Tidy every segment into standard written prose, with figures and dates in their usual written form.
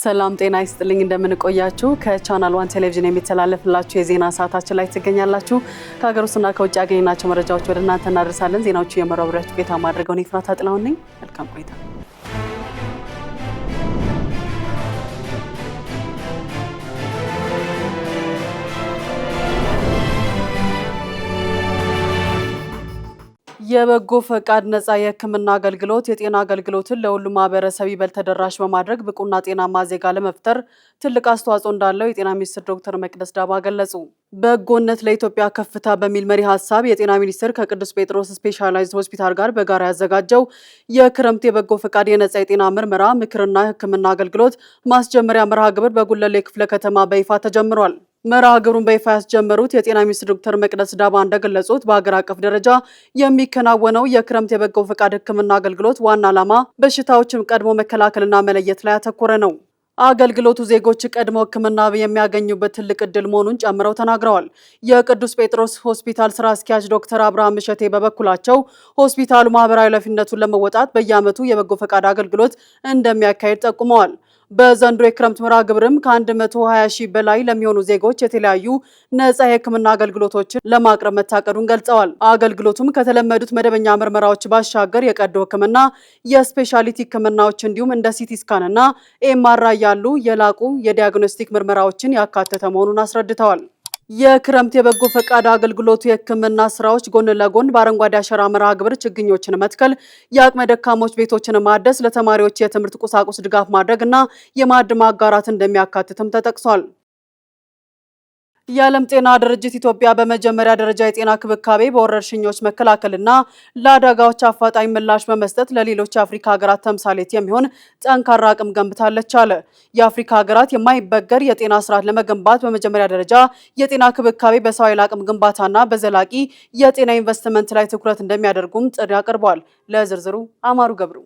ሰላም ጤና ይስጥልኝ እንደምን ቆያችሁ ከቻናል 1 ቴሌቪዥን የሚተላለፍላችሁ የዜና ሰዓታችን ላይ ትገኛላችሁ ከሀገር ውስጥና ከውጭ ያገኘናቸው መረጃዎች ወደ እናንተ እናደርሳለን ዜናዎቹ የመረብራችሁ ጌታ ማድረገው ነው ፍራታ ጥላውን ነኝ መልካም ቆይታ የበጎ ፈቃድ ነፃ የሕክምና አገልግሎት የጤና አገልግሎትን ለሁሉም ማህበረሰብ ይበልጥ ተደራሽ በማድረግ ብቁና ጤናማ ዜጋ ለመፍጠር ትልቅ አስተዋጽኦ እንዳለው የጤና ሚኒስትር ዶክተር መቅደስ ዳባ ገለጹ። በጎነት ለኢትዮጵያ ከፍታ በሚል መሪ ሐሳብ የጤና ሚኒስቴር ከቅዱስ ጴጥሮስ ስፔሻላይዝድ ሆስፒታል ጋር በጋራ ያዘጋጀው የክረምት የበጎ ፈቃድ የነፃ የጤና ምርመራ ምክርና ሕክምና አገልግሎት ማስጀመሪያ መርሃ ግብር በጉለሌ ክፍለ ከተማ በይፋ ተጀምሯል። መርሃ ግብሩን በይፋ ያስጀመሩት የጤና ሚኒስትር ዶክተር መቅደስ ዳባ እንደገለጹት በአገር አቀፍ ደረጃ የሚከናወነው የክረምት የበጎ ፈቃድ ሕክምና አገልግሎት ዋና ዓላማ በሽታዎችን ቀድሞ መከላከልና መለየት ላይ ያተኮረ ነው። አገልግሎቱ ዜጎች ቀድሞ ሕክምና የሚያገኙበት ትልቅ ዕድል መሆኑን ጨምረው ተናግረዋል። የቅዱስ ጴጥሮስ ሆስፒታል ስራ አስኪያጅ ዶክተር አብርሃም እሸቴ በበኩላቸው ሆስፒታሉ ማህበራዊ ኃላፊነቱን ለመወጣት በየዓመቱ የበጎ ፈቃድ አገልግሎት እንደሚያካሂድ ጠቁመዋል። በዘንድሮ የክረምት መርሃ ግብርም ከ120 ሺህ በላይ ለሚሆኑ ዜጎች የተለያዩ ነፃ የሕክምና አገልግሎቶችን ለማቅረብ መታቀዱን ገልጸዋል። አገልግሎቱም ከተለመዱት መደበኛ ምርመራዎች ባሻገር የቀዶ ሕክምና፣ የስፔሻሊቲ ሕክምናዎች እንዲሁም እንደ ሲቲ ስካን እና ኤምአርአይ ያሉ የላቁ የዲያግኖስቲክ ምርመራዎችን ያካተተ መሆኑን አስረድተዋል። የክረምት የበጎ ፈቃድ አገልግሎቱ የሕክምና ስራዎች ጎን ለጎን በአረንጓዴ አሻራ መርሃ ግብር ችግኞችን መትከል፣ የአቅመ ደካሞች ቤቶችን ማደስ፣ ለተማሪዎች የትምህርት ቁሳቁስ ድጋፍ ማድረግ እና የማዕድ ማጋራት እንደሚያካትትም ተጠቅሷል። የዓለም ጤና ድርጅት ኢትዮጵያ በመጀመሪያ ደረጃ የጤና ክብካቤ በወረርሽኞች መከላከልና ለአደጋዎች አፋጣኝ ምላሽ በመስጠት ለሌሎች የአፍሪካ ሀገራት ተምሳሌት የሚሆን ጠንካራ አቅም ገንብታለች አለ። የአፍሪካ ሀገራት የማይበገር የጤና ስርዓት ለመገንባት በመጀመሪያ ደረጃ የጤና ክብካቤ በሰው ኃይል አቅም ግንባታና በዘላቂ የጤና ኢንቨስትመንት ላይ ትኩረት እንደሚያደርጉም ጥሪ አቅርበዋል። ለዝርዝሩ አማሩ ገብሩ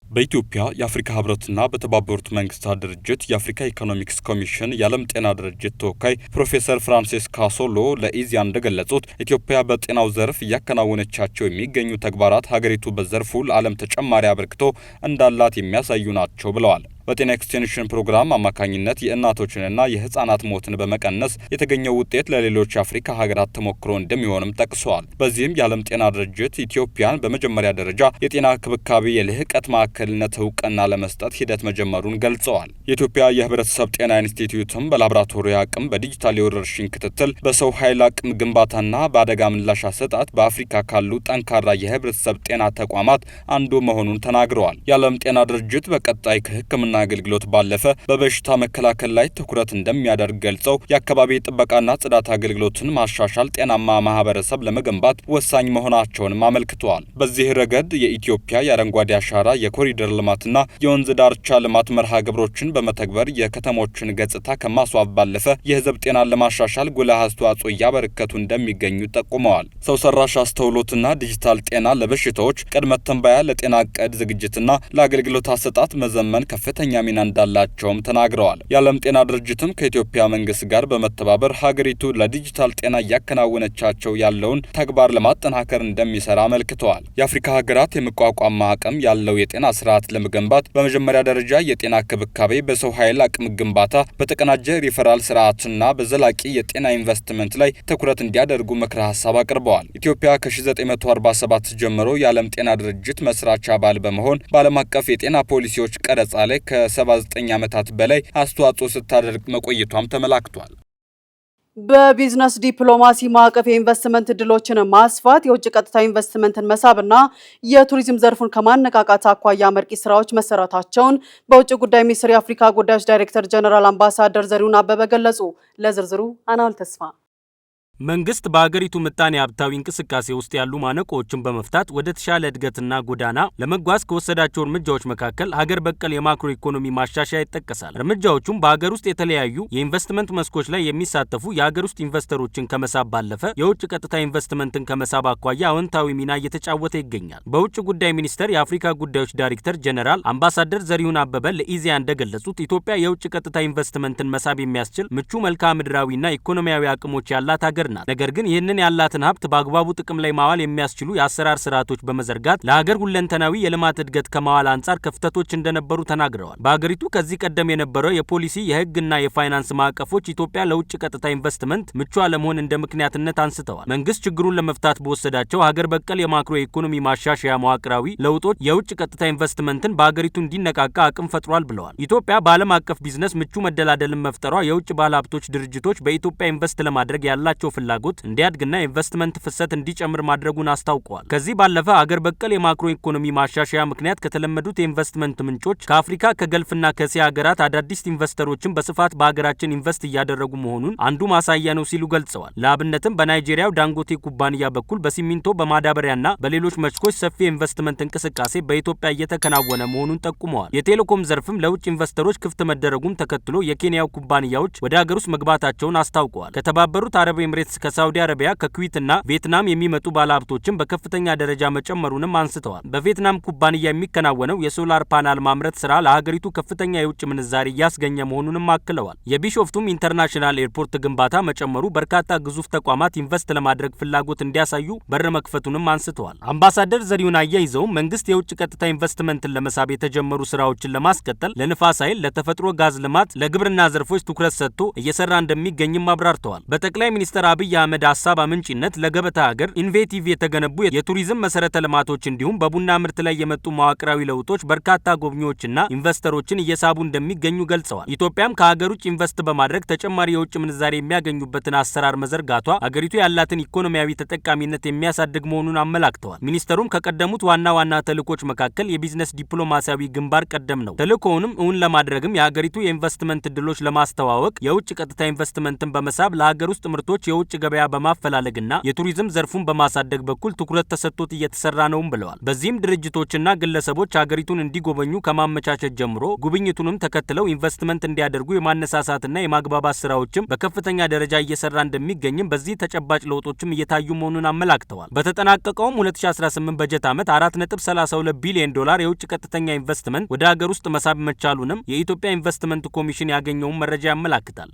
በኢትዮጵያ የአፍሪካ ህብረትና በተባበሩት መንግስታት ድርጅት የአፍሪካ ኢኮኖሚክስ ኮሚሽን የዓለም ጤና ድርጅት ተወካይ ፕሮፌሰር ፍራንሲስ ካሶሎ ለኢዜአ እንደገለጹት ኢትዮጵያ በጤናው ዘርፍ እያከናወነቻቸው የሚገኙ ተግባራት ሀገሪቱ በዘርፉ ለዓለም ተጨማሪ አበርክቶ እንዳላት የሚያሳዩ ናቸው ብለዋል። በጤና ኤክስቴንሽን ፕሮግራም አማካኝነት የእናቶችንና የህፃናት ሞትን በመቀነስ የተገኘው ውጤት ለሌሎች የአፍሪካ ሀገራት ተሞክሮ እንደሚሆንም ጠቅሰዋል። በዚህም የዓለም ጤና ድርጅት ኢትዮጵያን በመጀመሪያ ደረጃ የጤና ክብካቤ የልህቀት ማዕከልነት እውቅና ለመስጠት ሂደት መጀመሩን ገልጸዋል። የኢትዮጵያ የህብረተሰብ ጤና ኢንስቲትዩትም በላቦራቶሪ አቅም፣ በዲጂታል የወረርሽኝ ክትትል፣ በሰው ኃይል አቅም ግንባታና በአደጋ ምላሽ አሰጣጥ በአፍሪካ ካሉ ጠንካራ የህብረተሰብ ጤና ተቋማት አንዱ መሆኑን ተናግረዋል። የዓለም ጤና ድርጅት በቀጣይ ከህክምና አገልግሎት ባለፈ በበሽታ መከላከል ላይ ትኩረት እንደሚያደርግ ገልጸው የአካባቢ ጥበቃና ጽዳት አገልግሎትን ማሻሻል ጤናማ ማህበረሰብ ለመገንባት ወሳኝ መሆናቸውንም አመልክተዋል። በዚህ ረገድ የኢትዮጵያ የአረንጓዴ አሻራ የኮሪደር ልማትና የወንዝ ዳርቻ ልማት መርሃ ግብሮችን በመተግበር የከተሞችን ገጽታ ከማስዋብ ባለፈ የህዝብ ጤናን ለማሻሻል ጉልህ አስተዋጽኦ እያበረከቱ እንደሚገኙ ጠቁመዋል። ሰው ሰራሽ አስተውሎትና ዲጂታል ጤና ለበሽታዎች ቅድመ ትንበያ፣ ለጤና ዕቅድ ዝግጅትና ለአገልግሎት አሰጣጥ መዘመን ከፍተኛ ሚና እንዳላቸውም ተናግረዋል። የዓለም ጤና ድርጅትም ከኢትዮጵያ መንግስት ጋር በመተባበር ሀገሪቱ ለዲጂታል ጤና እያከናወነቻቸው ያለውን ተግባር ለማጠናከር እንደሚሰራ አመልክተዋል። የአፍሪካ ሀገራት የመቋቋም አቅም ያለው የጤና ስርዓት ለመገንባት በመጀመሪያ ደረጃ የጤና ክብካቤ በሰው ኃይል አቅም ግንባታ፣ በተቀናጀ ሪፈራል ስርዓትና በዘላቂ የጤና ኢንቨስትመንት ላይ ትኩረት እንዲያደርጉ ምክረ ሀሳብ አቅርበዋል። ኢትዮጵያ ከ1947 ጀምሮ የዓለም ጤና ድርጅት መስራች አባል በመሆን በዓለም አቀፍ የጤና ፖሊሲዎች ቀረጻ ላይ ከ79 ዓመታት በላይ አስተዋጽኦ ስታደርግ መቆየቷም ተመላክቷል። በቢዝነስ ዲፕሎማሲ ማዕቀፍ የኢንቨስትመንት እድሎችን ማስፋት፣ የውጭ ቀጥታ ኢንቨስትመንትን መሳብና የቱሪዝም ዘርፉን ከማነቃቃት አኳያ አመርቂ ስራዎች መሰራታቸውን በውጭ ጉዳይ ሚኒስቴር የአፍሪካ ጉዳዮች ዳይሬክተር ጀነራል አምባሳደር ዘሪሁን አበበ ገለጹ። ለዝርዝሩ አናውል ተስፋ መንግስት በአገሪቱ ምጣኔ ሀብታዊ እንቅስቃሴ ውስጥ ያሉ ማነቆዎችን በመፍታት ወደ ተሻለ እድገትና ጎዳና ለመጓዝ ከወሰዳቸው እርምጃዎች መካከል ሀገር በቀል የማክሮ ኢኮኖሚ ማሻሻያ ይጠቀሳል። እርምጃዎቹም በሀገር ውስጥ የተለያዩ የኢንቨስትመንት መስኮች ላይ የሚሳተፉ የሀገር ውስጥ ኢንቨስተሮችን ከመሳብ ባለፈ የውጭ ቀጥታ ኢንቨስትመንትን ከመሳብ አኳያ አዎንታዊ ሚና እየተጫወተ ይገኛል። በውጭ ጉዳይ ሚኒስቴር የአፍሪካ ጉዳዮች ዳይሬክተር ጀነራል አምባሳደር ዘሪሁን አበበ ለኢዜአ እንደገለጹት ኢትዮጵያ የውጭ ቀጥታ ኢንቨስትመንትን መሳብ የሚያስችል ምቹ መልክዓ ምድራዊና ኢኮኖሚያዊ አቅሞች ያላት ሀገር ናት። ነገር ግን ይህንን ያላትን ሀብት በአግባቡ ጥቅም ላይ ማዋል የሚያስችሉ የአሰራር ስርዓቶች በመዘርጋት ለሀገር ሁለንተናዊ የልማት እድገት ከማዋል አንጻር ክፍተቶች እንደነበሩ ተናግረዋል። በሀገሪቱ ከዚህ ቀደም የነበረው የፖሊሲ የህግና የፋይናንስ ማዕቀፎች ኢትዮጵያ ለውጭ ቀጥታ ኢንቨስትመንት ምቹ አለመሆን እንደ ምክንያትነት አንስተዋል። መንግስት ችግሩን ለመፍታት በወሰዳቸው ሀገር በቀል የማክሮ ኢኮኖሚ ማሻሻያ መዋቅራዊ ለውጦች የውጭ ቀጥታ ኢንቨስትመንትን በሀገሪቱ እንዲነቃቃ አቅም ፈጥሯል ብለዋል። ኢትዮጵያ በዓለም አቀፍ ቢዝነስ ምቹ መደላደልን መፍጠሯ የውጭ ባለሀብቶች ድርጅቶች በኢትዮጵያ ኢንቨስት ለማድረግ ያላቸው ፍላጎት እንዲያድግና ኢንቨስትመንት ፍሰት እንዲጨምር ማድረጉን አስታውቀዋል። ከዚህ ባለፈ ሀገር በቀል የማክሮ ኢኮኖሚ ማሻሻያ ምክንያት ከተለመዱት የኢንቨስትመንት ምንጮች ከአፍሪካ ከገልፍና ከእስያ ሀገራት አዳዲስ ኢንቨስተሮችን በስፋት በሀገራችን ኢንቨስት እያደረጉ መሆኑን አንዱ ማሳያ ነው ሲሉ ገልጸዋል። ለአብነትም በናይጄሪያው ዳንጎቴ ኩባንያ በኩል በሲሚንቶ በማዳበሪያና በሌሎች መስኮች ሰፊ የኢንቨስትመንት እንቅስቃሴ በኢትዮጵያ እየተከናወነ መሆኑን ጠቁመዋል። የቴሌኮም ዘርፍም ለውጭ ኢንቨስተሮች ክፍት መደረጉን ተከትሎ የኬንያው ኩባንያዎች ወደ ሀገር ውስጥ መግባታቸውን አስታውቀዋል። ከተባበሩት አረብ ኤምሬትስ፣ ከሳውዲ አረቢያ፣ ከኩዌትና ቪየትናም የሚመጡ ባለሀብቶችን በከፍተኛ ደረጃ መጨመሩንም አንስተዋል። በቪየትናም ኩባንያ የሚከናወነው የሶላር ፓናል ማምረት ስራ ለሀገሪቱ ከፍተኛ የውጭ ምንዛሪ እያስገኘ መሆኑንም አክለዋል። የቢሾፍቱም ኢንተርናሽናል ኤርፖርት ግንባታ መጨመሩ በርካታ ግዙፍ ተቋማት ኢንቨስት ለማድረግ ፍላጎት እንዲያሳዩ በር መክፈቱንም አንስተዋል። አምባሳደር ዘሪሁን አያይዘውም መንግስት የውጭ ቀጥታ ኢንቨስትመንትን ለመሳብ የተጀመሩ ስራዎችን ለማስቀጠል ለንፋስ ኃይል፣ ለተፈጥሮ ጋዝ ልማት፣ ለግብርና ዘርፎች ትኩረት ሰጥቶ እየሰራ እንደሚገኝም አብራርተዋል። በጠቅላይ ሚኒስትር አብይ አህመድ ሀሳብ አመንጭነት ለገበታ ሀገር ኢንቬቲቭ የተገነቡ የቱሪዝም መሰረተ ልማቶች እንዲሁም በቡና ምርት ላይ የመጡ መዋቅራዊ ለውጦች በርካታ ጎብኚዎችና ኢንቨስተሮችን እየሳቡ እንደሚገኙ ገልጸዋል። ኢትዮጵያም ከሀገር ውጭ ኢንቨስት በማድረግ ተጨማሪ የውጭ ምንዛሬ የሚያገኙበትን አሰራር መዘርጋቷ ሀገሪቱ ያላትን ኢኮኖሚያዊ ተጠቃሚነት የሚያሳድግ መሆኑን አመላክተዋል። ሚኒስተሩም ከቀደሙት ዋና ዋና ተልእኮች መካከል የቢዝነስ ዲፕሎማሲያዊ ግንባር ቀደም ነው። ተልእኮውንም እውን ለማድረግም የሀገሪቱ የኢንቨስትመንት እድሎች ለማስተዋወቅ የውጭ ቀጥታ ኢንቨስትመንትን በመሳብ ለሀገር ውስጥ ምርቶች የውጭ ገበያ በማፈላለግና የቱሪዝም ዘርፉን በማሳደግ በኩል ትኩረት ተሰጥቶት እየተሰራ ነውም ብለዋል። በዚህም ድርጅቶችና ግለሰቦች ሀገሪቱን እንዲጎበኙ ከማመቻቸት ጀምሮ ጉብኝቱንም ተከትለው ኢንቨስትመንት እንዲያደርጉ የማነሳሳትና የማግባባት ስራዎችም በከፍተኛ ደረጃ እየሰራ እንደሚገኝም በዚህ ተጨባጭ ለውጦችም እየታዩ መሆኑን አመላክተዋል። በተጠናቀቀውም 2018 በጀት ዓመት 4.32 ቢሊዮን ዶላር የውጭ ቀጥተኛ ኢንቨስትመንት ወደ ሀገር ውስጥ መሳብ መቻሉንም የኢትዮጵያ ኢንቨስትመንት ኮሚሽን ያገኘውን መረጃ ያመላክታል።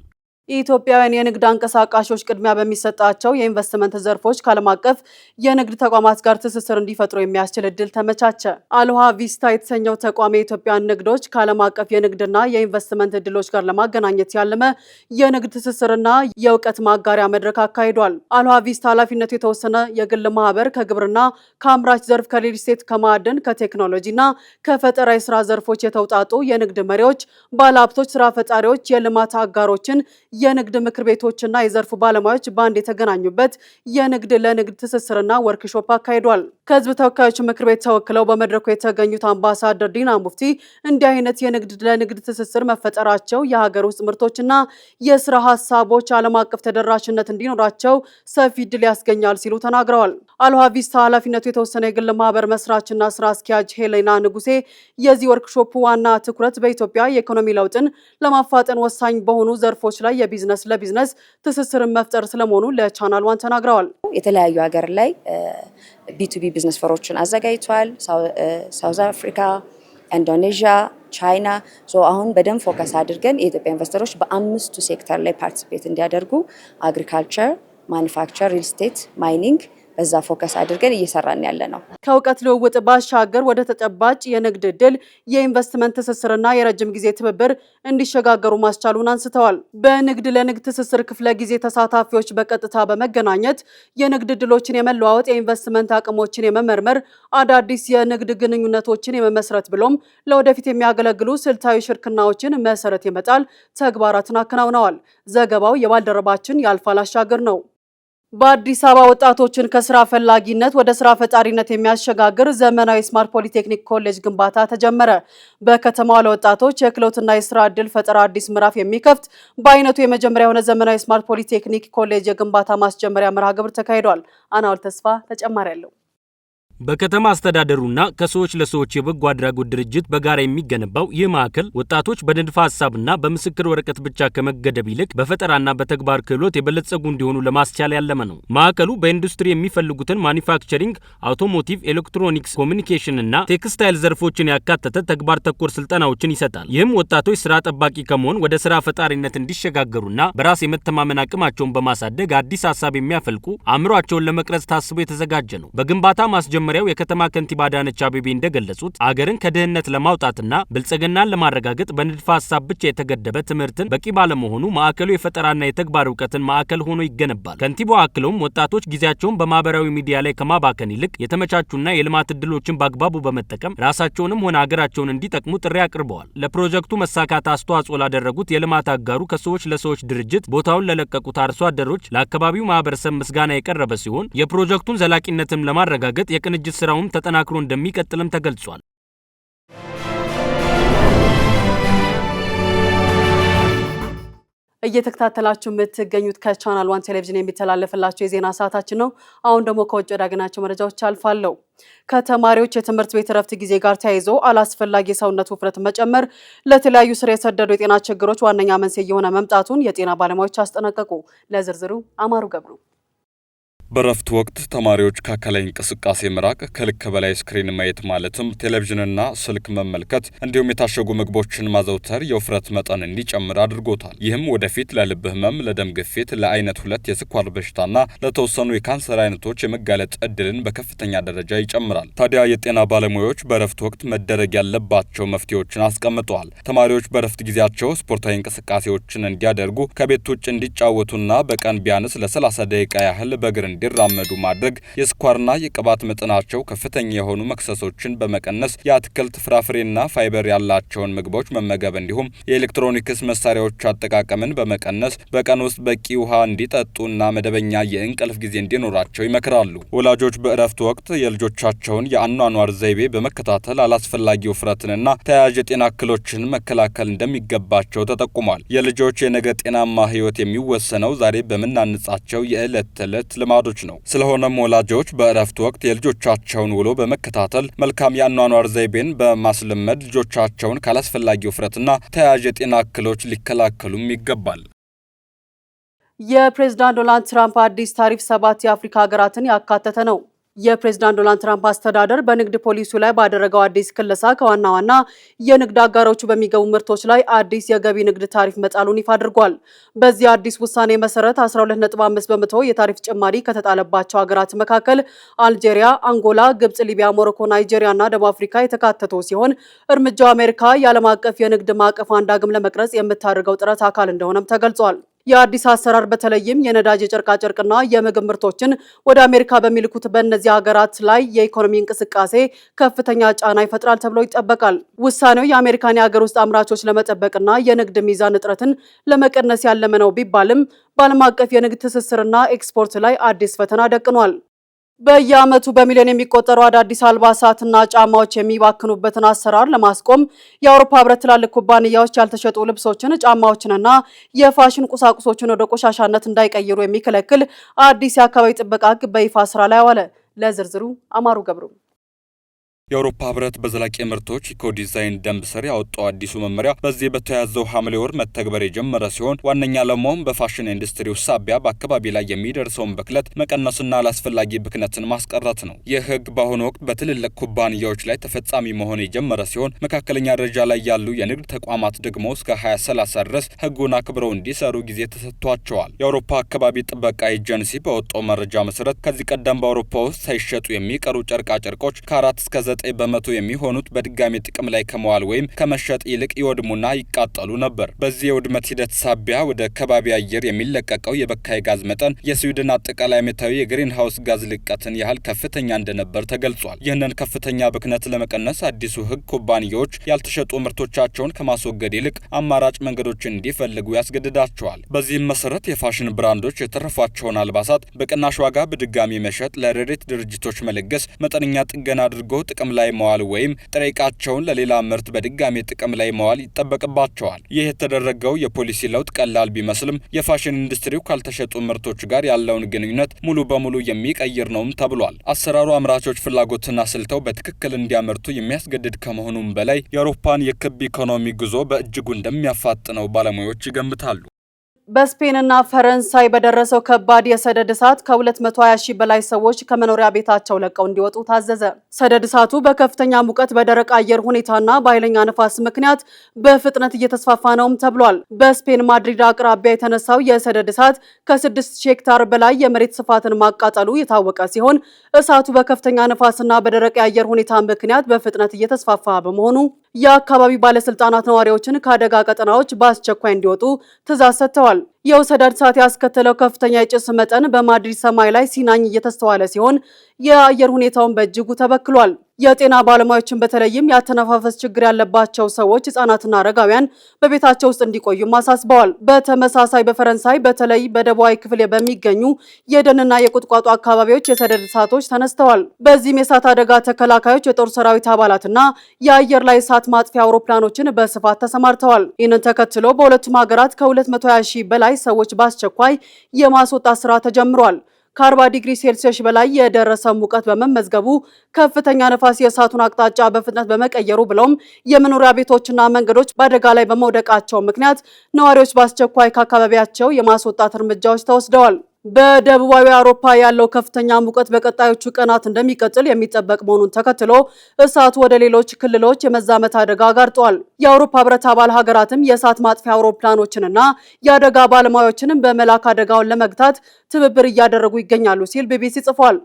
ኢትዮጵያውያን የንግድ አንቀሳቃሾች ቅድሚያ በሚሰጣቸው የኢንቨስትመንት ዘርፎች ከዓለም አቀፍ የንግድ ተቋማት ጋር ትስስር እንዲፈጥሩ የሚያስችል እድል ተመቻቸ። አልሃ ቪስታ የተሰኘው ተቋም የኢትዮጵያን ንግዶች ከዓለም አቀፍ የንግድና የኢንቨስትመንት እድሎች ጋር ለማገናኘት ያለመ የንግድ ትስስርና የእውቀት ማጋሪያ መድረክ አካሂዷል። አልሃ ቪስታ ኃላፊነቱ የተወሰነ የግል ማህበር ከግብርና፣ ከአምራች ዘርፍ፣ ከሪል ስቴት፣ ከማዕድን፣ ከቴክኖሎጂና ከፈጠራ የስራ ዘርፎች የተውጣጡ የንግድ መሪዎች፣ ባለሀብቶች፣ ስራ ፈጣሪዎች፣ የልማት አጋሮችን የንግድ ምክር ቤቶችና የዘርፉ ባለሙያዎች በአንድ የተገናኙበት የንግድ ለንግድ ትስስርና ወርክሾፕ አካሂዷል። ከህዝብ ተወካዮች ምክር ቤት ተወክለው በመድረኩ የተገኙት አምባሳደር ዲና ሙፍቲ እንዲህ አይነት የንግድ ለንግድ ትስስር መፈጠራቸው የሀገር ውስጥ ምርቶችና የስራ ሀሳቦች ዓለም አቀፍ ተደራሽነት እንዲኖራቸው ሰፊ እድል ያስገኛል ሲሉ ተናግረዋል። አልሃ ቪስታ ኃላፊነቱ የተወሰነ የግል ማህበር መስራችና ስራ አስኪያጅ ሄሌና ንጉሴ የዚህ ወርክሾፕ ዋና ትኩረት በኢትዮጵያ የኢኮኖሚ ለውጥን ለማፋጠን ወሳኝ በሆኑ ዘርፎች ላይ የቢዝነስ ለቢዝነስ ትስስርን መፍጠር ስለመሆኑ ለቻናል ዋን ተናግረዋል። የተለያዩ ሀገር ላይ ቢቱቢ ቢዝነስ ፈሮችን አዘጋጅቷል። ሳውዝ አፍሪካ፣ ኢንዶኔዥያ፣ ቻይና። አሁን በደንብ ፎከስ አድርገን የኢትዮጵያ ኢንቨስተሮች በአምስቱ ሴክተር ላይ ፓርቲሲፔት እንዲያደርጉ አግሪካልቸር፣ ማኒፋክቸር፣ ሪል ስቴት፣ ማይኒንግ በዛ ፎከስ አድርገን እየሰራን ያለ ነው። ከእውቀት ልውውጥ ባሻገር ወደ ተጨባጭ የንግድ ዕድል የኢንቨስትመንት ትስስርና የረጅም ጊዜ ትብብር እንዲሸጋገሩ ማስቻሉን አንስተዋል። በንግድ ለንግድ ትስስር ክፍለ ጊዜ ተሳታፊዎች በቀጥታ በመገናኘት የንግድ ዕድሎችን የመለዋወጥ፣ የኢንቨስትመንት አቅሞችን የመመርመር፣ አዳዲስ የንግድ ግንኙነቶችን የመመስረት ብሎም ለወደፊት የሚያገለግሉ ስልታዊ ሽርክናዎችን መሰረት የመጣል ተግባራትን አከናውነዋል። ዘገባው የባልደረባችን ያልፋል አሻገር ነው። በአዲስ አበባ ወጣቶችን ከስራ ፈላጊነት ወደ ስራ ፈጣሪነት የሚያሸጋግር ዘመናዊ ስማርት ፖሊቴክኒክ ኮሌጅ ግንባታ ተጀመረ። በከተማዋ ለወጣቶች የክህሎትና የስራ ዕድል ፈጠራ አዲስ ምዕራፍ የሚከፍት በአይነቱ የመጀመሪያ የሆነ ዘመናዊ ስማርት ፖሊቴክኒክ ኮሌጅ የግንባታ ማስጀመሪያ መርሃ ግብር ተካሂዷል። አናውል ተስፋ ተጨማሪ አለው። በከተማ አስተዳደሩና ከሰዎች ለሰዎች የበጎ አድራጎት ድርጅት በጋራ የሚገነባው ይህ ማዕከል ወጣቶች በንድፈ ሐሳብና በምስክር ወረቀት ብቻ ከመገደብ ይልቅ በፈጠራና በተግባር ክህሎት የበለጸጉ እንዲሆኑ ለማስቻል ያለመ ነው። ማዕከሉ በኢንዱስትሪ የሚፈልጉትን ማኒፋክቸሪንግ፣ አውቶሞቲቭ፣ ኤሌክትሮኒክስ፣ ኮሚኒኬሽን እና ቴክስታይል ዘርፎችን ያካተተ ተግባር ተኮር ስልጠናዎችን ይሰጣል። ይህም ወጣቶች ስራ ጠባቂ ከመሆን ወደ ስራ ፈጣሪነት እንዲሸጋገሩና በራስ የመተማመን አቅማቸውን በማሳደግ አዲስ ሐሳብ የሚያፈልቁ አእምሯቸውን ለመቅረጽ ታስቦ የተዘጋጀ ነው። በግንባታ ማስጀመሪያው የከተማ ከንቲባ አዳነች አቤቤ እንደገለጹት አገርን ከድህነት ለማውጣትና ብልጽግናን ለማረጋገጥ በንድፈ ሐሳብ ብቻ የተገደበ ትምህርትን በቂ ባለመሆኑ ማዕከሉ የፈጠራና የተግባር ዕውቀትን ማዕከል ሆኖ ይገነባል። ከንቲባው አክለውም ወጣቶች ጊዜያቸውን በማህበራዊ ሚዲያ ላይ ከማባከን ይልቅ የተመቻቹና የልማት ዕድሎችን በአግባቡ በመጠቀም ራሳቸውንም ሆነ አገራቸውን እንዲጠቅሙ ጥሪ አቅርበዋል። ለፕሮጀክቱ መሳካት አስተዋጽኦ ላደረጉት የልማት አጋሩ ከሰዎች ለሰዎች ድርጅት ቦታውን ለለቀቁት አርሶ አደሮች ለአካባቢው ማህበረሰብ ምስጋና የቀረበ ሲሆን የፕሮጀክቱን ዘላቂነትም ለማረጋገጥ የቅንጅት ስራውም ተጠናክሮ እንደሚቀጥልም ተገልጿል። እየተከታተላችሁ የምትገኙት ከቻናል 1 ቴሌቪዥን የሚተላለፍላችሁ የዜና ሰዓታችን ነው። አሁን ደግሞ ከውጭ ወዳገናቸው መረጃዎች አልፋለሁ። ከተማሪዎች የትምህርት ቤት እረፍት ጊዜ ጋር ተያይዞ አላስፈላጊ የሰውነት ውፍረት መጨመር ለተለያዩ ስር የሰደዱ የጤና ችግሮች ዋነኛ መንስኤ የሆነ መምጣቱን የጤና ባለሙያዎች አስጠነቀቁ። ለዝርዝሩ አማሩ ገብሩ። በረፍት ወቅት ተማሪዎች ከአካላዊ እንቅስቃሴ መራቅ፣ ከልክ በላይ ስክሪን ማየት ማለትም ቴሌቪዥንና ስልክ መመልከት እንዲሁም የታሸጉ ምግቦችን ማዘውተር የውፍረት መጠን እንዲጨምር አድርጎታል። ይህም ወደፊት ለልብ ህመም፣ ለደም ግፊት፣ ለአይነት 2 የስኳር በሽታና ለተወሰኑ የካንሰር አይነቶች የመጋለጥ እድልን በከፍተኛ ደረጃ ይጨምራል። ታዲያ የጤና ባለሙያዎች በረፍት ወቅት መደረግ ያለባቸው መፍትሄዎችን አስቀምጠዋል። ተማሪዎች በረፍት ጊዜያቸው ስፖርታዊ እንቅስቃሴዎችን እንዲያደርጉ፣ ከቤት ውጭ እንዲጫወቱና በቀን ቢያንስ ለ30 ደቂቃ ያህል በእግር እንዲራመዱ ማድረግ፣ የስኳርና የቅባት መጠናቸው ከፍተኛ የሆኑ መክሰሶችን በመቀነስ የአትክልት ፍራፍሬና ፋይበር ያላቸውን ምግቦች መመገብ እንዲሁም የኤሌክትሮኒክስ መሳሪያዎች አጠቃቀምን በመቀነስ በቀን ውስጥ በቂ ውሃ እንዲጠጡና መደበኛ የእንቅልፍ ጊዜ እንዲኖራቸው ይመክራሉ። ወላጆች በእረፍት ወቅት የልጆቻቸውን የአኗኗር ዘይቤ በመከታተል አላስፈላጊ ውፍረትንና ተያያዥ የጤና እክሎችን መከላከል እንደሚገባቸው ተጠቁሟል። የልጆች የነገ ጤናማ ህይወት የሚወሰነው ዛሬ በምናንጻቸው የዕለት ተዕለት ልማዶች ነው። ስለሆነም ወላጆች በእረፍት ወቅት የልጆቻቸውን ውሎ በመከታተል መልካም የአኗኗር ዘይቤን በማስለመድ ልጆቻቸውን ካላስፈላጊ ውፍረትና ተያያዥ የጤና እክሎች ሊከላከሉም ይገባል። የፕሬዝዳንት ዶናልድ ትራምፕ አዲስ ታሪፍ 7 የአፍሪካ ሀገራትን ያካተተ ነው። የፕሬዝዳንት ዶናልድ ትራምፕ አስተዳደር በንግድ ፖሊሲው ላይ ባደረገው አዲስ ክለሳ ከዋና ዋና የንግድ አጋሮቹ በሚገቡ ምርቶች ላይ አዲስ የገቢ ንግድ ታሪፍ መጣሉን ይፋ አድርጓል። በዚህ አዲስ ውሳኔ መሰረት 12.5 በመቶ የታሪፍ ጭማሪ ከተጣለባቸው ሀገራት መካከል አልጄሪያ፣ አንጎላ፣ ግብጽ፣ ሊቢያ፣ ሞሮኮ፣ ናይጄሪያ እና ደቡብ አፍሪካ የተካተቱ ሲሆን እርምጃው አሜሪካ የዓለም አቀፍ የንግድ ማዕቀፏን ዳግም ለመቅረጽ የምታደርገው ጥረት አካል እንደሆነም ተገልጿል። የአዲስ አሰራር በተለይም የነዳጅ፣ የጨርቃጨርቅና የምግብ ምርቶችን ወደ አሜሪካ በሚልኩት በእነዚህ ሀገራት ላይ የኢኮኖሚ እንቅስቃሴ ከፍተኛ ጫና ይፈጥራል ተብሎ ይጠበቃል። ውሳኔው የአሜሪካን የሀገር ውስጥ አምራቾች ለመጠበቅና የንግድ ሚዛን እጥረትን ለመቀነስ ያለመ ነው ቢባልም በዓለም አቀፍ የንግድ ትስስርና ኤክስፖርት ላይ አዲስ ፈተና ደቅኗል። በየዓመቱ በሚሊዮን የሚቆጠሩ አዳዲስ አልባሳትና ጫማዎች የሚባክኑበትን አሰራር ለማስቆም የአውሮፓ ህብረት ትላልቅ ኩባንያዎች ያልተሸጡ ልብሶችን፣ ጫማዎችንና የፋሽን ቁሳቁሶችን ወደ ቆሻሻነት እንዳይቀይሩ የሚከለክል አዲስ የአካባቢ ጥበቃ ህግ በይፋ ስራ ላይ አዋለ። ለዝርዝሩ አማሩ ገብሩ። የአውሮፓ ህብረት በዘላቂ ምርቶች ኢኮዲዛይን ደንብ ስር ያወጣው አዲሱ መመሪያ በዚህ በተያዘው ሐምሌ ወር መተግበር የጀመረ ሲሆን ዋነኛ ዓላማውም በፋሽን ኢንዱስትሪው ሳቢያ በአካባቢ ላይ የሚደርሰውን ብክለት መቀነስና አላስፈላጊ ብክነትን ማስቀረት ነው። ይህ ህግ በአሁኑ ወቅት በትልልቅ ኩባንያዎች ላይ ተፈጻሚ መሆን የጀመረ ሲሆን መካከለኛ ደረጃ ላይ ያሉ የንግድ ተቋማት ደግሞ እስከ 2030 ድረስ ህጉን አክብረው እንዲሰሩ ጊዜ ተሰጥቷቸዋል። የአውሮፓ አካባቢ ጥበቃ ኤጀንሲ በወጣው መረጃ መሰረት ከዚህ ቀደም በአውሮፓ ውስጥ ሳይሸጡ የሚቀሩ ጨርቃጨርቆች ከ4 እስከ 9 በመቶ የሚሆኑት በድጋሚ ጥቅም ላይ ከመዋል ወይም ከመሸጥ ይልቅ ይወድሙና ይቃጠሉ ነበር። በዚህ የውድመት ሂደት ሳቢያ ወደ ከባቢ አየር የሚለቀቀው የበካይ ጋዝ መጠን የስዊድን አጠቃላይ ዓመታዊ የግሪን ሃውስ ጋዝ ልቀትን ያህል ከፍተኛ እንደነበር ተገልጿል። ይህንን ከፍተኛ ብክነት ለመቀነስ አዲሱ ህግ ኩባንያዎች ያልተሸጡ ምርቶቻቸውን ከማስወገድ ይልቅ አማራጭ መንገዶችን እንዲፈልጉ ያስገድዳቸዋል። በዚህም መሰረት የፋሽን ብራንዶች የተረፏቸውን አልባሳት በቅናሽ ዋጋ በድጋሚ መሸጥ፣ ለረድኤት ድርጅቶች መለገስ፣ መጠነኛ ጥገና አድርጎ ጥቅም ጥቅም ላይ መዋል ወይም ጥሬ ዕቃቸውን ለሌላ ምርት በድጋሚ ጥቅም ላይ መዋል ይጠበቅባቸዋል። ይህ የተደረገው የፖሊሲ ለውጥ ቀላል ቢመስልም የፋሽን ኢንዱስትሪው ካልተሸጡ ምርቶች ጋር ያለውን ግንኙነት ሙሉ በሙሉ የሚቀይር ነውም ተብሏል። አሰራሩ አምራቾች ፍላጎትና ስልተው በትክክል እንዲያመርቱ የሚያስገድድ ከመሆኑም በላይ የአውሮፓን የክብ ኢኮኖሚ ጉዞ በእጅጉ እንደሚያፋጥነው ባለሙያዎች ይገምታሉ። በስፔንና ፈረንሳይ በደረሰው ከባድ የሰደድ እሳት ከ220 ሺህ በላይ ሰዎች ከመኖሪያ ቤታቸው ለቀው እንዲወጡ ታዘዘ። ሰደድ እሳቱ በከፍተኛ ሙቀት፣ በደረቅ አየር ሁኔታና በኃይለኛ ንፋስ ምክንያት በፍጥነት እየተስፋፋ ነውም ተብሏል። በስፔን ማድሪድ አቅራቢያ የተነሳው የሰደድ እሳት ከ6000 ሄክታር በላይ የመሬት ስፋትን ማቃጠሉ የታወቀ ሲሆን እሳቱ በከፍተኛ ንፋስና በደረቅ የአየር ሁኔታ ምክንያት በፍጥነት እየተስፋፋ በመሆኑ የአካባቢው ባለስልጣናት ነዋሪዎችን ከአደጋ ቀጠናዎች በአስቸኳይ እንዲወጡ ትዕዛዝ ሰጥተዋል። የሰደድ እሳት ያስከተለው ከፍተኛ የጭስ መጠን በማድሪድ ሰማይ ላይ ሲናኝ እየተስተዋለ ሲሆን የአየር ሁኔታውን በእጅጉ ተበክሏል። የጤና ባለሙያዎችን በተለይም የአተነፋፈስ ችግር ያለባቸው ሰዎች፣ ህጻናትና አረጋውያን በቤታቸው ውስጥ እንዲቆዩም አሳስበዋል። በተመሳሳይ በፈረንሳይ በተለይ በደቡባዊ ክፍል በሚገኙ የደንና የቁጥቋጦ አካባቢዎች የሰደድ እሳቶች ተነስተዋል። በዚህም የእሳት አደጋ ተከላካዮች፣ የጦር ሰራዊት አባላትና የአየር ላይ እሳት ማጥፊያ አውሮፕላኖችን በስፋት ተሰማርተዋል። ይህንን ተከትሎ በሁለቱም ሀገራት ከ220 ሺህ በላይ ሰዎች በአስቸኳይ የማስወጣት ስራ ተጀምሯል። ከ40 ዲግሪ ሴልሲየስ በላይ የደረሰ ሙቀት በመመዝገቡ ከፍተኛ ነፋስ የእሳቱን አቅጣጫ በፍጥነት በመቀየሩ ብለውም የመኖሪያ ቤቶችና መንገዶች በአደጋ ላይ በመውደቃቸው ምክንያት ነዋሪዎች በአስቸኳይ ከአካባቢያቸው የማስወጣት እርምጃዎች ተወስደዋል። በደቡባዊ አውሮፓ ያለው ከፍተኛ ሙቀት በቀጣዮቹ ቀናት እንደሚቀጥል የሚጠበቅ መሆኑን ተከትሎ እሳቱ ወደ ሌሎች ክልሎች የመዛመት አደጋ ጋርጧል። የአውሮፓ ህብረት አባል ሀገራትም የእሳት ማጥፊያ አውሮፕላኖችንና የአደጋ ባለሙያዎችን በመላክ አደጋውን ለመግታት ትብብር እያደረጉ ይገኛሉ ሲል ቢቢሲ ጽፏል።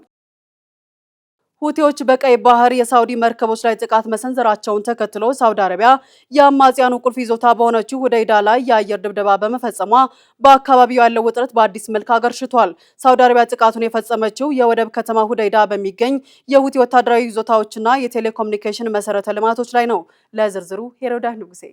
ሁቲዎች በቀይ ባህር የሳውዲ መርከቦች ላይ ጥቃት መሰንዘራቸውን ተከትሎ ሳውዲ አረቢያ የአማጽያኑ ቁልፍ ይዞታ በሆነችው ሁደይዳ ላይ የአየር ድብደባ በመፈጸሟ በአካባቢው ያለው ውጥረት በአዲስ መልክ አገርሽቷል። ሳውዲ አረቢያ ጥቃቱን የፈጸመችው የወደብ ከተማ ሁደይዳ በሚገኝ የሁቲ ወታደራዊ ይዞታዎችና የቴሌኮሙኒኬሽን መሰረተ ልማቶች ላይ ነው። ለዝርዝሩ ሄሮዳህ ንጉሴ።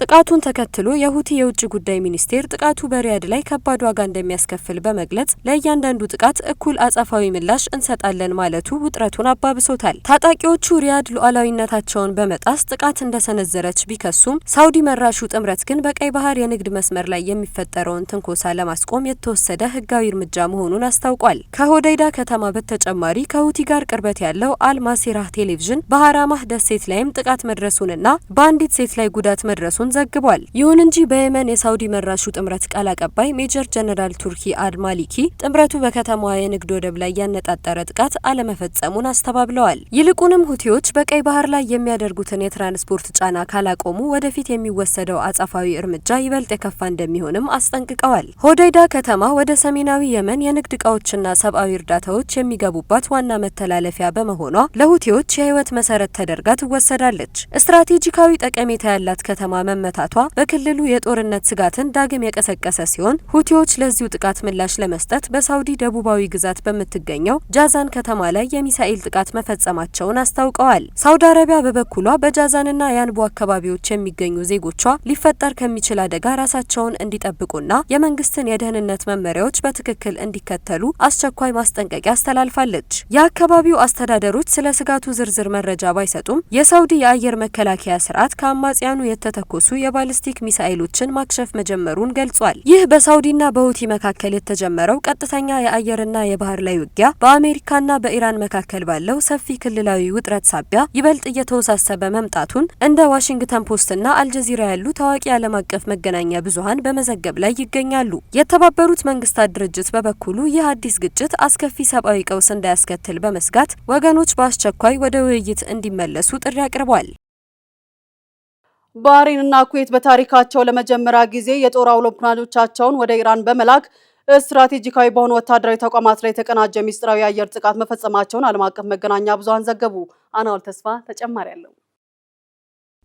ጥቃቱን ተከትሎ የሁቲ የውጭ ጉዳይ ሚኒስቴር ጥቃቱ በሪያድ ላይ ከባድ ዋጋ እንደሚያስከፍል በመግለጽ ለእያንዳንዱ ጥቃት እኩል አጸፋዊ ምላሽ እንሰጣለን ማለቱ ውጥረቱን አባብሶታል። ታጣቂዎቹ ሪያድ ሉዓላዊነታቸውን በመጣስ ጥቃት እንደሰነዘረች ቢከሱም ሳውዲ መራሹ ጥምረት ግን በቀይ ባህር የንግድ መስመር ላይ የሚፈጠረውን ትንኮሳ ለማስቆም የተወሰደ ህጋዊ እርምጃ መሆኑን አስታውቋል። ከሆደይዳ ከተማ በተጨማሪ ከሁቲ ጋር ቅርበት ያለው አልማሲራህ ቴሌቪዥን በሀራማህ ደሴት ላይም ጥቃት መድረሱንና በአንዲት ሴት ላይ ጉዳት መድረሱን ዘግቧል። ይሁን እንጂ በየመን የሳውዲ መራሹ ጥምረት ቃል አቀባይ ሜጀር ጀነራል ቱርኪ አድማሊኪ ጥምረቱ በከተማዋ የንግድ ወደብ ላይ ያነጣጠረ ጥቃት አለመፈጸሙን አስተባብለዋል። ይልቁንም ሁቲዎች በቀይ ባህር ላይ የሚያደርጉትን የትራንስፖርት ጫና ካላቆሙ ወደፊት የሚወሰደው አጸፋዊ እርምጃ ይበልጥ የከፋ እንደሚሆንም አስጠንቅቀዋል። ሆደይዳ ከተማ ወደ ሰሜናዊ የመን የንግድ እቃዎችና ሰብአዊ እርዳታዎች የሚገቡባት ዋና መተላለፊያ በመሆኗ ለሁቲዎች የህይወት መሰረት ተደርጋ ትወሰዳለች። ስትራቴጂካዊ ጠቀሜታ ያላት ከተማ መመታቷ በክልሉ የጦርነት ስጋትን ዳግም የቀሰቀሰ ሲሆን ሁቲዎች ለዚሁ ጥቃት ምላሽ ለመስጠት በሳውዲ ደቡባዊ ግዛት በምትገኘው ጃዛን ከተማ ላይ የሚሳኤል ጥቃት መፈጸማቸውን አስታውቀዋል። ሳውዲ አረቢያ በበኩሏ በጃዛንና የአንቡ አካባቢዎች የሚገኙ ዜጎቿ ሊፈጠር ከሚችል አደጋ ራሳቸውን እንዲጠብቁና የመንግስትን የደህንነት መመሪያዎች በትክክል እንዲከተሉ አስቸኳይ ማስጠንቀቂያ አስተላልፋለች። የአካባቢው አስተዳደሮች ስለ ስጋቱ ዝርዝር መረጃ ባይሰጡም የሳውዲ የአየር መከላከያ ስርዓት ከአማጽያኑ የተተኮሱ የባሊስቲክ ሚሳኤሎችን ማክሸፍ መጀመሩን ገልጿል። ይህ በሳውዲና በሁቲ መካከል የተጀመረው ቀጥተኛ የአየርና የባህር ላይ ውጊያ በአሜሪካና በኢራን መካከል ባለው ሰፊ ክልላዊ ውጥረት ሳቢያ ይበልጥ እየተወሳሰበ መምጣቱን እንደ ዋሽንግተን ፖስትና አልጀዚራ ያሉ ታዋቂ ዓለም አቀፍ መገናኛ ብዙሃን በመዘገብ ላይ ይገኛሉ። የተባበሩት መንግስታት ድርጅት በበኩሉ ይህ አዲስ ግጭት አስከፊ ሰብአዊ ቀውስ እንዳያስከትል በመስጋት ወገኖች በአስቸኳይ ወደ ውይይት እንዲመለሱ ጥሪ አቅርቧል። ባህሬንና ኩዌት በታሪካቸው ለመጀመሪያ ጊዜ የጦር አውሮፕላኖቻቸውን ወደ ኢራን በመላክ ስትራቴጂካዊ በሆኑ ወታደራዊ ተቋማት ላይ የተቀናጀ ሚስጥራዊ የአየር ጥቃት መፈጸማቸውን ዓለም አቀፍ መገናኛ ብዙሃን ዘገቡ። አናውል ተስፋ ተጨማሪ አለው።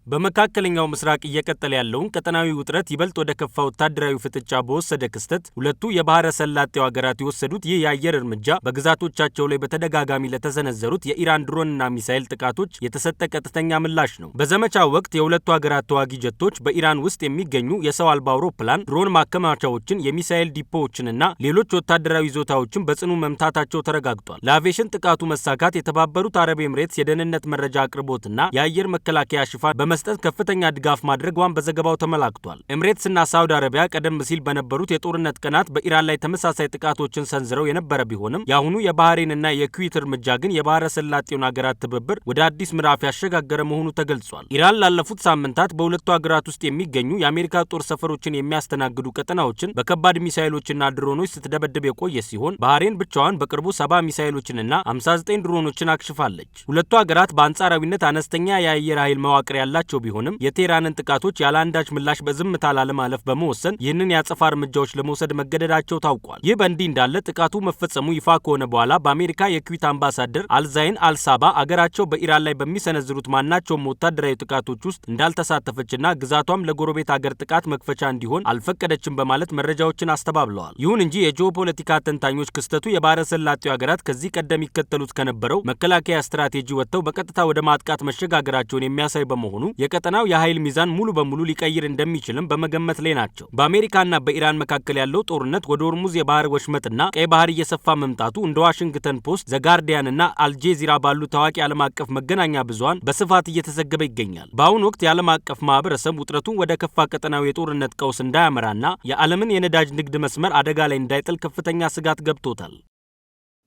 በመካከለኛው ምስራቅ እየቀጠለ ያለውን ቀጠናዊ ውጥረት ይበልጥ ወደ ከፋ ወታደራዊ ፍጥጫ በወሰደ ክስተት ሁለቱ የባህረ ሰላጤው ሀገራት የወሰዱት ይህ የአየር እርምጃ በግዛቶቻቸው ላይ በተደጋጋሚ ለተሰነዘሩት የኢራን ድሮንና ሚሳኤል ጥቃቶች የተሰጠ ቀጥተኛ ምላሽ ነው። በዘመቻው ወቅት የሁለቱ ሀገራት ተዋጊ ጀቶች በኢራን ውስጥ የሚገኙ የሰው አልባ አውሮፕላን፣ ድሮን ማከማቻዎችን፣ የሚሳኤል ዲፖዎችንና ሌሎች ወታደራዊ ይዞታዎችን በጽኑ መምታታቸው ተረጋግጧል። ለአቪዬሽን ጥቃቱ መሳካት የተባበሩት አረብ ኤምሬትስ የደህንነት መረጃ አቅርቦትና የአየር መከላከያ ሽፋን በመስጠት ከፍተኛ ድጋፍ ማድረጓን በዘገባው ተመላክቷል። ኤምሬትስና ሳውዲ አረቢያ ቀደም ሲል በነበሩት የጦርነት ቀናት በኢራን ላይ ተመሳሳይ ጥቃቶችን ሰንዝረው የነበረ ቢሆንም የአሁኑ የባህሬንና የኩዌት እርምጃ ግን የባህረ ሰላጤውን ሀገራት ትብብር ወደ አዲስ ምዕራፍ ያሸጋገረ መሆኑ ተገልጿል። ኢራን ላለፉት ሳምንታት በሁለቱ ሀገራት ውስጥ የሚገኙ የአሜሪካ ጦር ሰፈሮችን የሚያስተናግዱ ቀጠናዎችን በከባድ ሚሳኤሎችና ድሮኖች ስትደበድብ የቆየ ሲሆን ባህሬን ብቻዋን በቅርቡ 70 ሚሳኤሎችንና 59 ድሮኖችን አክሽፋለች። ሁለቱ ሀገራት በአንጻራዊነት አነስተኛ የአየር ኃይል መዋቅር ያላቸው ቢሆንም የቴህራንን ጥቃቶች ያለ አንዳች ምላሽ በዝምታ ላለማለፍ በመወሰን ይህንን የአጸፋ እርምጃዎች ለመውሰድ መገደዳቸው ታውቋል። ይህ በእንዲህ እንዳለ ጥቃቱ መፈጸሙ ይፋ ከሆነ በኋላ በአሜሪካ የኩዌት አምባሳደር አልዛይን አልሳባ አገራቸው በኢራን ላይ በሚሰነዝሩት ማናቸውም ወታደራዊ ጥቃቶች ውስጥ እንዳልተሳተፈችና ግዛቷም ለጎረቤት ሀገር ጥቃት መክፈቻ እንዲሆን አልፈቀደችም በማለት መረጃዎችን አስተባብለዋል። ይሁን እንጂ የጂኦፖለቲካ ተንታኞች ክስተቱ የባህረ ሰላጤው ሀገራት ከዚህ ቀደም ይከተሉት ከነበረው መከላከያ ስትራቴጂ ወጥተው በቀጥታ ወደ ማጥቃት መሸጋገራቸውን የሚያሳይ በመሆኑ የቀጠናው የኃይል ሚዛን ሙሉ በሙሉ ሊቀይር እንደሚችልም በመገመት ላይ ናቸው። በአሜሪካና በኢራን መካከል ያለው ጦርነት ወደ ሆርሙዝ የባህር ወሽመጥና ቀይ ባህር እየሰፋ መምጣቱ እንደ ዋሽንግተን ፖስት፣ ዘጋርዲያንና አልጄዚራ ባሉ ታዋቂ ዓለም አቀፍ መገናኛ ብዙሃን በስፋት እየተዘገበ ይገኛል። በአሁኑ ወቅት የዓለም አቀፍ ማህበረሰብ ውጥረቱን ወደ ከፋ ቀጠናዊ የጦርነት ቀውስ እንዳያመራና የዓለምን የነዳጅ ንግድ መስመር አደጋ ላይ እንዳይጥል ከፍተኛ ስጋት ገብቶታል።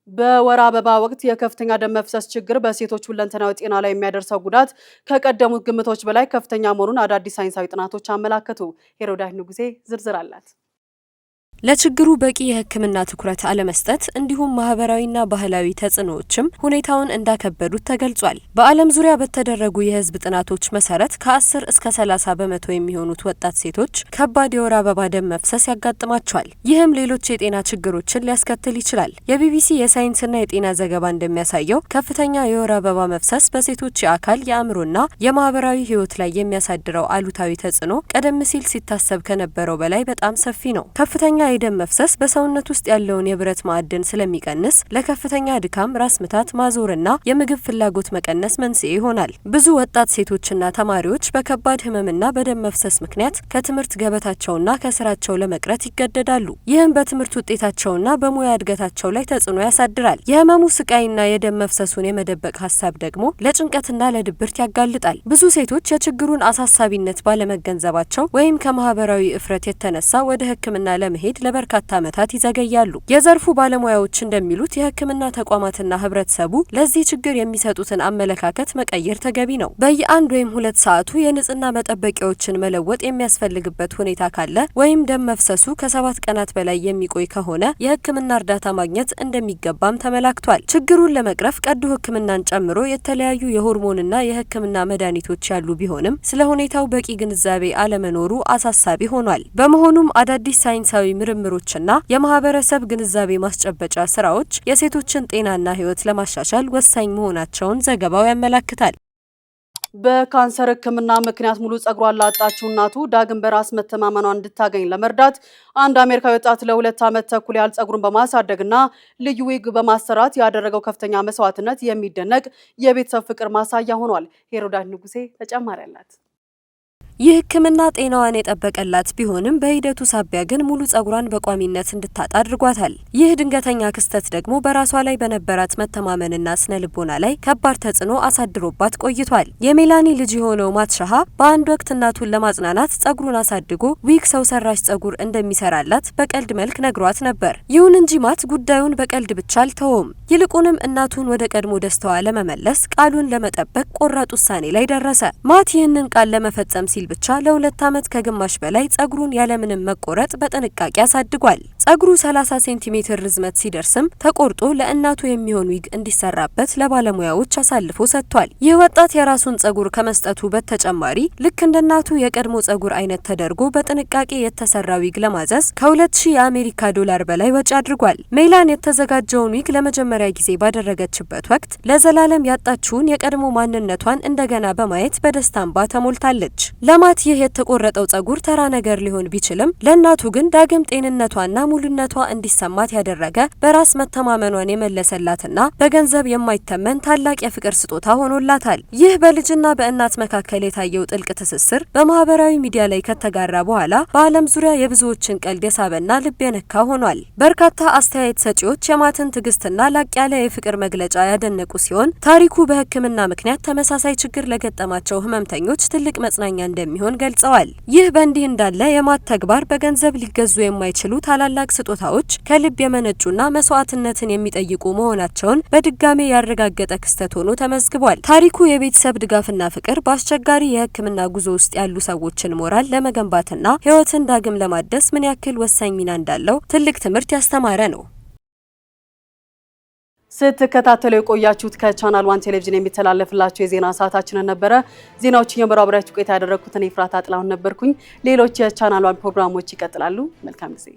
በወር አበባ ወቅት የከፍተኛ ደም መፍሰስ ችግር በሴቶች ሁለንተናዊ ጤና ላይ የሚያደርሰው ጉዳት ከቀደሙት ግምቶች በላይ ከፍተኛ መሆኑን አዳዲስ ሳይንሳዊ ጥናቶች አመላከቱ። ሄሮዳህ ንጉሴ ዝርዝር አላት። ለችግሩ በቂ የሕክምና ትኩረት አለመስጠት እንዲሁም ማህበራዊና ባህላዊ ተጽዕኖዎችም ሁኔታውን እንዳከበዱት ተገልጿል። በዓለም ዙሪያ በተደረጉ የህዝብ ጥናቶች መሰረት ከ10 እስከ 30 በመቶ የሚሆኑት ወጣት ሴቶች ከባድ የወር አበባ ደም መፍሰስ ያጋጥማቸዋል። ይህም ሌሎች የጤና ችግሮችን ሊያስከትል ይችላል። የቢቢሲ የሳይንስና የጤና ዘገባ እንደሚያሳየው ከፍተኛ የወር አበባ መፍሰስ በሴቶች የአካል የአእምሮና የማህበራዊ ህይወት ላይ የሚያሳድረው አሉታዊ ተጽዕኖ ቀደም ሲል ሲታሰብ ከነበረው በላይ በጣም ሰፊ ነው። ከፍተኛ የደም መፍሰስ በሰውነት ውስጥ ያለውን የብረት ማዕድን ስለሚቀንስ ለከፍተኛ ድካም፣ ራስ ምታት፣ ማዞርና የምግብ ፍላጎት መቀነስ መንስኤ ይሆናል። ብዙ ወጣት ሴቶችና ተማሪዎች በከባድ ህመምና በደም መፍሰስ ምክንያት ከትምህርት ገበታቸውና ከስራቸው ለመቅረት ይገደዳሉ። ይህም በትምህርት ውጤታቸውና በሙያ እድገታቸው ላይ ተጽዕኖ ያሳድራል። የህመሙ ስቃይና የደም መፍሰሱን የመደበቅ ሀሳብ ደግሞ ለጭንቀትና ለድብርት ያጋልጣል። ብዙ ሴቶች የችግሩን አሳሳቢነት ባለመገንዘባቸው ወይም ከማህበራዊ እፍረት የተነሳ ወደ ሕክምና ለመሄድ ለበርካታ ዓመታት ይዘገያሉ። የዘርፉ ባለሙያዎች እንደሚሉት የህክምና ተቋማትና ህብረተሰቡ ለዚህ ችግር የሚሰጡትን አመለካከት መቀየር ተገቢ ነው። በየአንድ ወይም 2 ሰዓቱ የንጽህና መጠበቂያዎችን መለወጥ የሚያስፈልግበት ሁኔታ ካለ ወይም ደም መፍሰሱ ከ7 ቀናት በላይ የሚቆይ ከሆነ የህክምና እርዳታ ማግኘት እንደሚገባም ተመላክቷል። ችግሩን ለመቅረፍ ቀዶ ህክምናን ጨምሮ የተለያዩ የሆርሞንና የህክምና መድኃኒቶች ያሉ ቢሆንም ስለ ሁኔታው በቂ ግንዛቤ አለመኖሩ አሳሳቢ ሆኗል። በመሆኑም አዳዲስ ሳይንሳዊ ምርምሮችና የማህበረሰብ ግንዛቤ ማስጨበጫ ስራዎች የሴቶችን ጤናና ህይወት ለማሻሻል ወሳኝ መሆናቸውን ዘገባው ያመለክታል። በካንሰር ህክምና ምክንያት ሙሉ ጸጉሯን ላጣችው እናቱ ዳግም በራስ መተማመኗን እንድታገኝ ለመርዳት አንድ አሜሪካዊ ወጣት ለ2 ዓመት ተኩል ያህል ጸጉሩን በማሳደግና ልዩ ዊግ በማሰራት ያደረገው ከፍተኛ መስዋዕትነት የሚደነቅ የቤተሰብ ፍቅር ማሳያ ሆኗል። ሄሮዳህ ንጉሴ ተጨማሪ አላት። ይህ ህክምና ጤናዋን የጠበቀላት ቢሆንም በሂደቱ ሳቢያ ግን ሙሉ ጸጉሯን በቋሚነት እንድታጣ አድርጓታል። ይህ ድንገተኛ ክስተት ደግሞ በራሷ ላይ በነበራት መተማመንና ስነ ልቦና ላይ ከባድ ተጽዕኖ አሳድሮባት ቆይቷል። የሜላኒ ልጅ የሆነው ማት ሻሃ በአንድ ወቅት እናቱን ለማጽናናት ጸጉሩን አሳድጎ ዊግ ሰው ሰራሽ ጸጉር እንደሚሰራላት በቀልድ መልክ ነግሯት ነበር። ይሁን እንጂ ማት ጉዳዩን በቀልድ ብቻ አልተወም። ይልቁንም እናቱን ወደ ቀድሞ ደስታዋ ለመመለስ ቃሉን ለመጠበቅ ቆራጥ ውሳኔ ላይ ደረሰ። ማት ይህንን ቃል ለመፈጸም ሲል ብቻ ለ2 ዓመት ከግማሽ በላይ ጸጉሩን ያለምንም መቆረጥ በጥንቃቄ አሳድጓል። ጸጉሩ 30 ሴንቲሜትር ርዝመት ሲደርስም ተቆርጦ ለእናቱ የሚሆን ዊግ እንዲሰራበት ለባለሙያዎች አሳልፎ ሰጥቷል። ይህ ወጣት የራሱን ጸጉር ከመስጠቱ በተጨማሪ ልክ እንደ እናቱ የቀድሞ ጸጉር አይነት ተደርጎ በጥንቃቄ የተሰራ ዊግ ለማዘዝ ከ2000 የአሜሪካ ዶላር በላይ ወጪ አድርጓል። ሜላን የተዘጋጀውን ዊግ ለመጀመሪያ ጊዜ ባደረገችበት ወቅት ለዘላለም ያጣችውን የቀድሞ ማንነቷን እንደገና በማየት በደስታ እንባ ተሞልታለች። ለማት ይህ የተቆረጠው ጸጉር ተራ ነገር ሊሆን ቢችልም ለእናቱ ግን ዳግም ጤንነቷና ሙሉነቷ እንዲሰማት ያደረገ በራስ መተማመኗን የመለሰላትና በገንዘብ የማይተመን ታላቅ የፍቅር ስጦታ ሆኖላታል። ይህ በልጅና በእናት መካከል የታየው ጥልቅ ትስስር በማህበራዊ ሚዲያ ላይ ከተጋራ በኋላ በዓለም ዙሪያ የብዙዎችን ቀልብ የሳበና ልብ የነካ ሆኗል። በርካታ አስተያየት ሰጪዎች የማትን ትዕግስትና ላቅ ያለ የፍቅር መግለጫ ያደነቁ ሲሆን ታሪኩ በሕክምና ምክንያት ተመሳሳይ ችግር ለገጠማቸው ህመምተኞች ትልቅ መጽናኛ እንደሚሆን ገልጸዋል። ይህ በእንዲህ እንዳለ የማት ተግባር በገንዘብ ሊገዙ የማይችሉ ታላላቅ ስጦታዎች ከልብ የመነጩና መስዋዕትነትን የሚጠይቁ መሆናቸውን በድጋሜ ያረጋገጠ ክስተት ሆኖ ተመዝግቧል። ታሪኩ የቤተሰብ ድጋፍና ፍቅር በአስቸጋሪ የሕክምና ጉዞ ውስጥ ያሉ ሰዎችን ሞራል ለመገንባትና ህይወትን ዳግም ለማደስ ምን ያክል ወሳኝ ሚና እንዳለው ትልቅ ትምህርት ያስተማረ ነው። ስትከታተሉ የቆያችሁት ከቻናል 1 ቴሌቪዥን የሚተላለፍላችሁ የዜና ሰዓታችንን ነበረ። ዜናዎችን እየመራሁ አብሬያችሁ ቆይታ ያደረኩት እኔ ፍራታ ጥላሁን ነበርኩኝ። ሌሎች የቻናል 1 ፕሮግራሞች ይቀጥላሉ። መልካም ጊዜ።